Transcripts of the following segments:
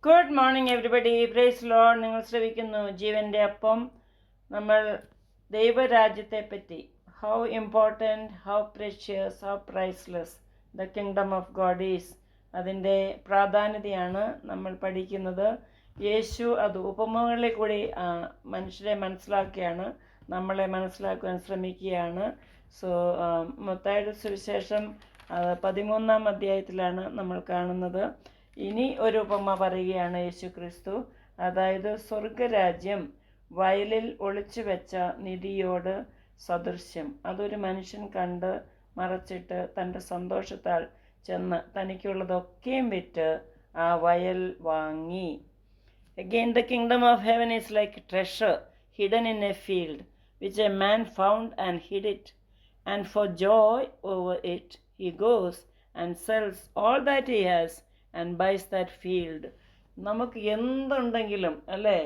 Good morning everybody. Praise Lord. നിങ്ങൾ ശ്രവിക്കുന്നു ജീവൻ്റെ അപ്പം. നമ്മൾ ദൈവരാജ്യത്തെപ്പറ്റി, how important, how precious, how priceless the kingdom of God is, അതിൻ്റെ പ്രാധാന്യതയാണ് നമ്മൾ പഠിക്കുന്നത്. യേശു അത് ഉപമകളിൽ കൂടി മനുഷ്യരെ മനസ്സിലാക്കിയാണ്, നമ്മളെ മനസ്സിലാക്കുവാൻ ശ്രമിക്കുകയാണ്. സോ മത്തായിയുടെ സുവിശേഷം 13-ാം അധ്യായത്തിലാണ് നമ്മൾ കാണുന്നത്. ഇനി ഒരു ഉപമ പറയുകയാണ് യേശു ക്രിസ്തു. അതായത് സ്വർഗരാജ്യം വയലിൽ ഒളിച്ചു വെച്ച നിധിയോട് സദൃശ്യം. അതൊരു മനുഷ്യൻ കണ്ട് മറച്ചിട്ട് തൻ്റെ സന്തോഷത്താൽ ചെന്ന് തനിക്കുള്ളതൊക്കെയും വിറ്റ് ആ വയൽ വാങ്ങി. Again, the kingdom of heaven is like treasure hidden in a field, which a man found and hid it. And for joy over it, he goes and sells all that he has and buys that field. നമുക്ക് എന്തുണ്ടെങ്കിലും അല്ലേ,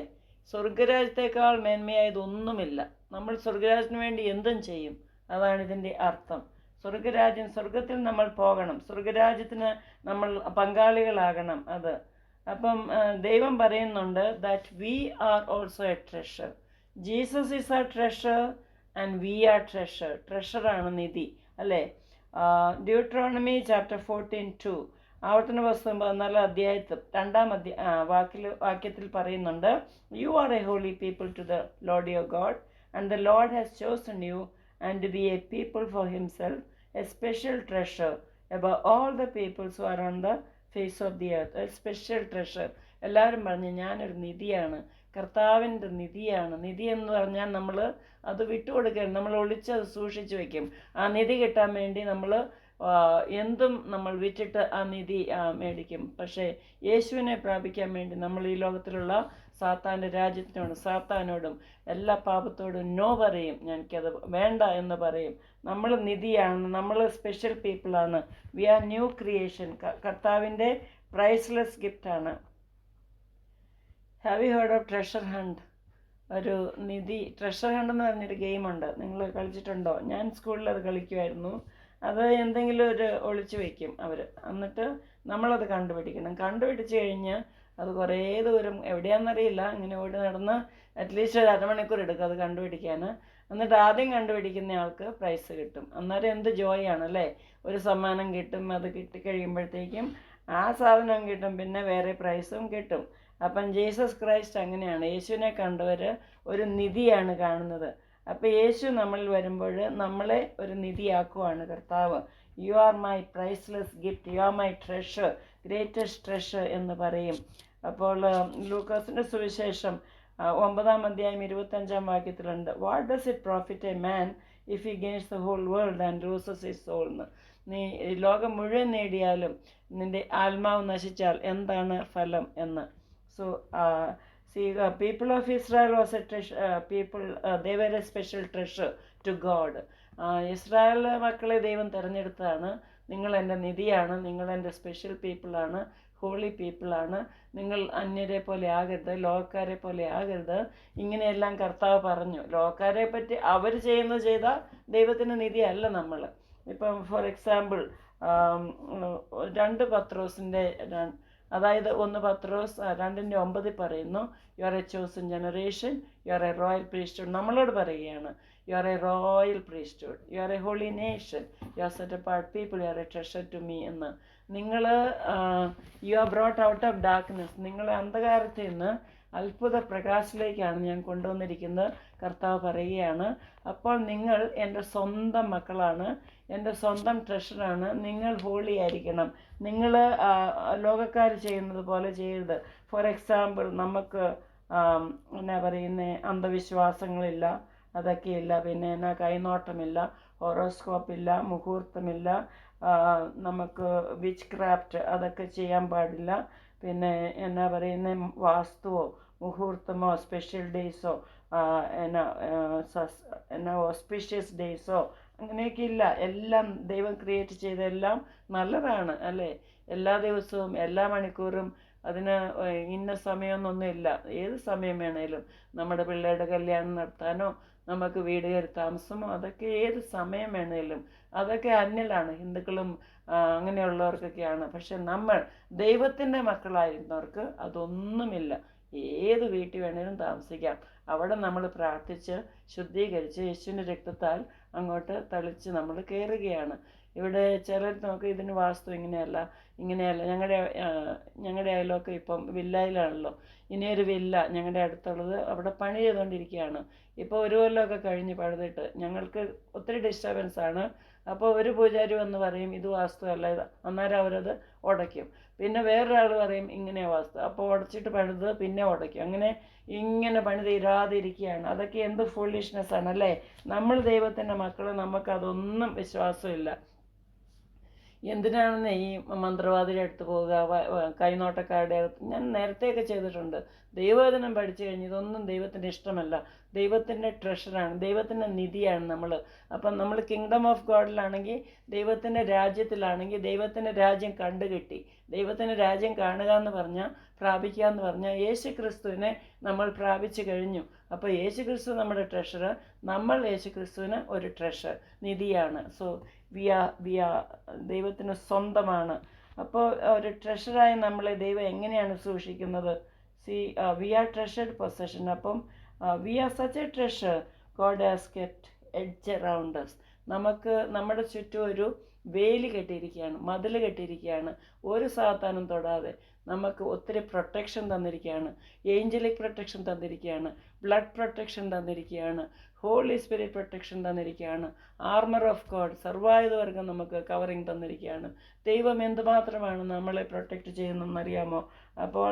സ്വർഗരാജ്യത്തേക്കാൾ മേന്മയായതൊന്നുമില്ല. നമ്മൾ സ്വർഗരാജ്യത്തിന് വേണ്ടി എന്തും ചെയ്യും. അതാണ് ഇതിൻ്റെ അർത്ഥം. സ്വർഗത്തിൽ നമ്മൾ പോകണം, സ്വർഗരാജ്യത്തിന് നമ്മൾ പങ്കാളികളാകണം. അപ്പം ദൈവം പറയുന്നുണ്ട് that we are also a treasure. Jesus is a treasure and we are treasure. ട്രഷറാണ് നിധി അല്ലേ. ഡ്യൂട്രോണമി ചാപ്റ്റർ 14:2, ആവർത്തന പുസ്തകം 14 അധ്യായത്തിൽ 2-ാം വാക്യത്തിൽ പറയുന്നുണ്ട്, you are a holy people to the Lord your God, and the Lord has chosen you and to be a people for himself, a special treasure above all the peoples who are on the face of the earth. A special treasure. എല്ലാവരും പറഞ്ഞു ഞാനൊരു നിധിയാണ്, കർത്താവിൻ്റെ നിധിയാണ്. നിധി എന്ന് പറഞ്ഞാൽ നമ്മൾ അത് വിട്ടുകൊടുക്കരുത്, നമ്മൾ ഒളിച്ചത് സൂക്ഷിച്ചു വയ്ക്കും. ആ നിധി കിട്ടാൻ വേണ്ടി നമ്മൾ എന്തും നമ്മൾ വിറ്റിട്ട് ആ നിധി മേടിക്കും. പക്ഷേ യേശുവിനെ പ്രാപിക്കാൻ വേണ്ടി നമ്മൾ ഈ ലോകത്തിലുള്ള സാത്താൻ്റെ സാത്താനോടും എല്ലാ പാപത്തോടും നോ പറയും. എനിക്കത് വേണ്ട എന്ന് പറയും. നമ്മൾ നിധിയാണ്, നമ്മൾ സ്പെഷ്യൽ പീപ്പിളാണ്. We are new creation. കർത്താവിൻ്റെ പ്രൈസ്ലെസ് ഗിഫ്റ്റാണ്. Have you heard of treasure hunt? ഒരു നിധി ട്രഷർ ഹണ്ട് എന്ന് പറഞ്ഞൊരു ഗെയിമുണ്ട്. നിങ്ങൾ കളിച്ചിട്ടുണ്ടോ? ഞാൻ സ്കൂളിൽ അത് കളിക്കുമായിരുന്നു. അത് എന്തെങ്കിലും ഒരു ഒളിച്ചു വയ്ക്കും അവർ, എന്നിട്ട് നമ്മളത് കണ്ടുപിടിച്ച് കഴിഞ്ഞ് അത് കുറേ ദൂരം എവിടെയാണെന്നറിയില്ല, ഇങ്ങനെ ഓടി നടന്ന് അറ്റ്ലീസ്റ്റ് ഒരു അരമണിക്കൂർ എടുക്കും അത് കണ്ടുപിടിക്കാൻ. എന്നിട്ട് ആദ്യം കണ്ടുപിടിക്കുന്ന ആൾക്ക് പ്രൈസ് കിട്ടും. അന്നേരം എന്ത് ജോയാണ് അല്ലേ. ഒരു സമ്മാനം കിട്ടും. അത് കിട്ടിക്കഴിയുമ്പോഴത്തേക്കും ആ സാധനം കിട്ടും, പിന്നെ വേറെ പ്രൈസും കിട്ടും. അപ്പം ജീസസ് ക്രൈസ്റ്റ് അങ്ങനെയാണ്. യേശുവിനെ കണ്ടവർ ഒരു നിധിയാണ് കാണുന്നത്. അപ്പോൾ യേശു നമ്മളിൽ വരുമ്പോൾ നമ്മളെ ഒരു നിധിയാക്കുവാണ് കർത്താവ്. You are my priceless gift, you are my treasure, greatest treasure എന്ന് പറയും. അപ്പോൾ ലൂക്കോസിൻ്റെ സുവിശേഷം 9-ാം അധ്യായം 25-ാം വാക്യത്തിലുണ്ട്, what does it profit a man if he gains the whole world and loses his soul എന്ന്. നീ ലോകം മുഴുവൻ നേടിയാലും നിൻ്റെ ആത്മാവ് നശിച്ചാൽ എന്താണ് ഫലം എന്ന്. So people of Israel was a people, they were a special treasure to God. Israel മക്കളെ ദൈവം തിരഞ്ഞെടുത്തതാണ്. നിങ്ങൾ എൻ്റെ നിധിയാണ്, നിങ്ങൾ എൻ്റെ സ്പെഷ്യൽ പീപ്പിളാണ്, ഹോളി പീപ്പിളാണ്. നിങ്ങൾ അന്യരെ പോലെ ആകരുത്, ലോകക്കാരെ പോലെ ആകരുത്. ഇങ്ങനെയെല്ലാം കർത്താവ് പറഞ്ഞു. ലോകക്കാരെ പറ്റി അവർ ചെയ്യുന്നത് ചെയ്താൽ ദൈവത്തിൻ്റെ നിധി അല്ല നമ്മൾ. ഇപ്പം ഫോർ എക്സാമ്പിൾ 2 പത്രോസിൻ്റെ അതായത് 1 പത്രോസ് 2:9 പറയുന്നു, you are a chosen generation, you are a royal priesthood. നമ്മളോട് പറയുകയാണ്, you are a royal priesthood, you are a holy nation, you are set apart people, you are a treasure to me എന്ന്. നിങ്ങൾ you are brought out of darkness, നിങ്ങളെ അന്ധകാരത്തിൽ നിന്ന് അത്ഭുത പ്രകാശത്തിലേക്കാണ് ഞാൻ കൊണ്ടുവന്നിരിക്കുന്നത് കർത്താവ് പറയുകയാണ്. അപ്പോൾ നിങ്ങൾ എൻ്റെ സ്വന്തം മക്കളാണ്, എൻ്റെ സ്വന്തം ട്രഷറാണ്. നിങ്ങൾ ഹോളി ആയിരിക്കണം. നിങ്ങൾ ലോകക്കാർ ചെയ്യുന്നത് പോലെ ചെയ്യരുത്. ഫോർ എക്സാമ്പിൾ നമുക്ക് എന്നാ പറയുന്നത്, അന്ധവിശ്വാസങ്ങളില്ല, അതൊക്കെയില്ല. പിന്നെ എന്നാ കൈനോട്ടമില്ല, ഹോറോസ്കോപ്പില്ല, മുഹൂർത്തമില്ല, നമുക്ക് വിച്ച് ക്രാഫ്റ്റ് അതൊക്കെ ചെയ്യാൻ പാടില്ല. പിന്നെ എന്നാ പറയുന്നത്, വാസ്തുവോ മുഹൂർത്തമോ സ്പെഷ്യൽ ഡേയ്സോ എന്നാ ഓസ്പീഷ്യസ് ഡേയ്സോ അങ്ങനെയൊക്കെ ഇല്ല. എല്ലാം ദൈവം ക്രിയേറ്റ് ചെയ്തെല്ലാം നല്ലതാണ് അല്ലേ. എല്ലാ ദിവസവും എല്ലാ മണിക്കൂറും അതിന് ഇന്ന സമയമൊന്നൊന്നുമില്ല. ഏത് സമയം വേണേലും നമ്മുടെ പിള്ളേരുടെ കല്യാണം നടത്താനോ നമുക്ക് വീട് കയറി താമസമോ അതൊക്കെ ഏത് സമയം വേണേലും അതൊക്കെ അന്യലാണ്. ഹിന്ദുക്കളും അങ്ങനെയുള്ളവർക്കൊക്കെയാണ്. പക്ഷെ നമ്മൾ ദൈവത്തിൻ്റെ മക്കളായിരുന്നവർക്ക് അതൊന്നുമില്ല. ഏത് വീട്ടിൽ വേണേലും താമസിക്കാം. അവിടെ നമ്മൾ പ്രാർത്ഥിച്ച് ശുദ്ധീകരിച്ച് യേശുവിൻ്റെ രക്തത്താൽ അങ്ങോട്ട് തളിച്ച് നമ്മൾ കയറുകയാണ്. ഇവിടെ ചിലർ നോക്ക്, ഇതിന് വാസ്തു ഇങ്ങനെയല്ല. ഞങ്ങളുടെ അയലൊക്കെ ഇപ്പം വില്ലയിലാണല്ലോ. ഇനിയൊരു വില്ല ഞങ്ങളുടെ അടുത്തുള്ളത് അവിടെ പണി ചെയ്തുകൊണ്ടിരിക്കുകയാണ്. ഇപ്പോൾ ഒരു കൊല്ലമൊക്കെ കഴിഞ്ഞ് പണിതിട്ട് ഞങ്ങൾക്ക് ഒത്തിരി ഡിസ്റ്റർബൻസാണ്. അപ്പോൾ ഒരു പൂജാരി വന്ന് പറയും ഇത് വാസ്തു അല്ല, ഇത് അന്നേരം അവരത് ഉടയ്ക്കും. പിന്നെ വേറൊരാൾ പറയും ഇങ്ങനെയാണ് വാസ്തു, അപ്പോൾ ഉടച്ചിട്ട് പണിത് പിന്നെ ഉടയ്ക്കും. ഇങ്ങനെ പണി തീരാതിരിക്കുകയാണ്. അതൊക്കെ എന്ത് ഫൂളിഷ്നെസ് ആണല്ലേ. നമ്മൾ ദൈവത്തിൻ്റെ മക്കൾ, നമുക്കതൊന്നും വിശ്വാസമില്ല. എന്തിനാണെന്ന് ഈ മന്ത്രവാദിയുടെ അടുത്ത് പോവുക, കൈനോട്ടക്കാരുടെ അടുത്ത്. ഞാൻ നേരത്തെയൊക്കെ ചെയ്തിട്ടുണ്ട്. ദൈവവചനം പഠിച്ചു കഴിഞ്ഞ് ഇതൊന്നും ദൈവത്തിന് ഇഷ്ടമല്ല. ദൈവത്തിൻ്റെ ട്രഷറാണ്, ദൈവത്തിൻ്റെ നിധിയാണ് നമ്മൾ. അപ്പം നമ്മൾ കിങ്ഡം ഓഫ് ഗോഡിലാണെങ്കിൽ, ദൈവത്തിൻ്റെ രാജ്യത്തിലാണെങ്കിൽ, ദൈവത്തിൻ്റെ രാജ്യം കണ്ടുകിട്ടി. ദൈവത്തിൻ്റെ രാജ്യം കാണുക എന്ന് പറഞ്ഞാൽ, പ്രാപിക്കുക എന്ന് പറഞ്ഞാൽ യേശു ക്രിസ്തുവിനെ നമ്മൾ പ്രാപിച്ചു കഴിഞ്ഞു. അപ്പോൾ യേശു ക്രിസ്തു നമ്മുടെ ട്രഷർ, നമ്മൾ യേശു ക്രിസ്തുവിന് ഒരു ട്രഷർ, നിധിയാണ്. സോ വി ആർ ദൈവത്തിന് സ്വന്തമാണ്. അപ്പോൾ ഒരു ട്രഷറായി നമ്മളെ ദൈവം എങ്ങനെയാണ് സൂക്ഷിക്കുന്നത്? We are treasured possession. അപ്പം we are such a treasure, God has kept hedge around us. നമുക്ക് നമ്മുടെ ചുറ്റും ഒരു വേലി കെട്ടിയിരിക്കുകയാണ്, മതിൽ കെട്ടിയിരിക്കുകയാണ്. ഒരു സാത്താനും തൊടാതെ നമുക്ക് ഒത്തിരി പ്രൊട്ടക്ഷൻ തന്നിരിക്കുകയാണ്. ഏഞ്ചലിക് പ്രൊട്ടക്ഷൻ തന്നിരിക്കുകയാണ്, ബ്ലഡ് പ്രൊട്ടക്ഷൻ തന്നിരിക്കുകയാണ്, ഹോളി സ്പിരിറ്റ് പ്രൊട്ടക്ഷൻ തന്നിരിക്കുകയാണ്, ആർമർ ഓഫ് ഗോഡ് സർവായുധവർഗം നമുക്ക് കവറിങ് തന്നിരിക്കുകയാണ്. ദൈവം എന്തുമാത്രമാണ് നമ്മളെ പ്രൊട്ടക്റ്റ് ചെയ്യുന്നതെന്നറിയാമോ? അപ്പോൾ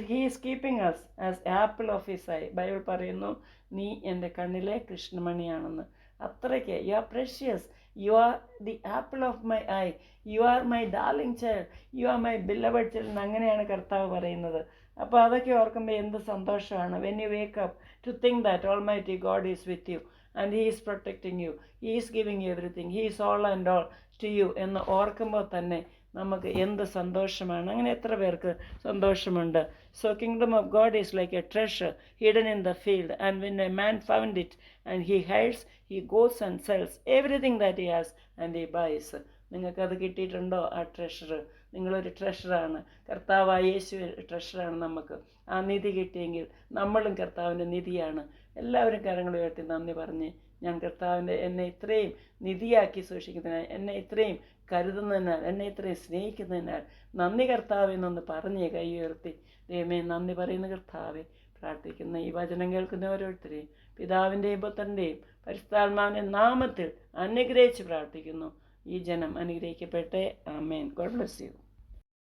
he is keeping us as apple of his eye. Bible പറയുന്നു, നീ എൻ്റെ കണ്ണിലെ കൃഷ്ണമണിയാണെന്ന്. അത്രയ്ക്ക് you are precious, you are the apple of my eye, you are my darling child, you are my beloved children. അങ്ങനെയാണ് കർത്താവ് പറയുന്നത്. അപ്പോൾ അതൊക്കെ ഓർക്കുമ്പോൾ എന്ത് സന്തോഷമാണ്. When you wake up to think that almighty God is with you and he is protecting you, he is giving you everything, he is all and all to you എന്ന് ഓർക്കുമ്പോൾ തന്നെ നമുക്ക് എന്ത് സന്തോഷമാണ്. അങ്ങനെ എത്ര പേർക്ക് സന്തോഷമുണ്ട്. So kingdom of God is like a treasure hidden in the field, and when a man found it and he hides, he goes and sells everything that he has and he buys. നിങ്ങൾക്കത് കിട്ടിയിട്ടുണ്ടോ? ആ treasure. നിങ്ങളൊരു ട്രഷറാണ്. കർത്താവായ യേശു ട്രഷറാണ് നമുക്ക്. ആ നിധി കിട്ടിയെങ്കിൽ നമ്മളും കർത്താവിൻ്റെ നിധിയാണ്. എല്ലാവരും കരങ്ങൾ ഉയർത്തി നന്ദി പറഞ്ഞ്, ഞാൻ കർത്താവിൻ്റെ എന്നെ ഇത്രയും നിധിയാക്കി സൂക്ഷിക്കുന്നതിനാൽ, എന്നെ ഇത്രയും കരുതുന്നതിനാൽ, എന്നെ ഇത്രയും സ്നേഹിക്കുന്നതിനാൽ നന്ദി കർത്താവ് എന്നൊന്ന് പറഞ്ഞ് കൈ ഉയർത്തി ദൈവമേ നന്ദി പറയുന്ന കർത്താവെ. പ്രാർത്ഥിക്കുന്ന ഈ വചനം കേൾക്കുന്ന ഓരോരുത്തരെയും പിതാവിൻ്റെയും പുത്രൻ്റെയും പരിശുദ്ധാത്മാവിൻ്റെ നാമത്തിൽ അനുഗ്രഹിച്ച് പ്രാർത്ഥിക്കുന്നു. ഈ ജനം അനുഗ്രഹിക്കപ്പെട്ടെ. ആമേൻ. God bless U.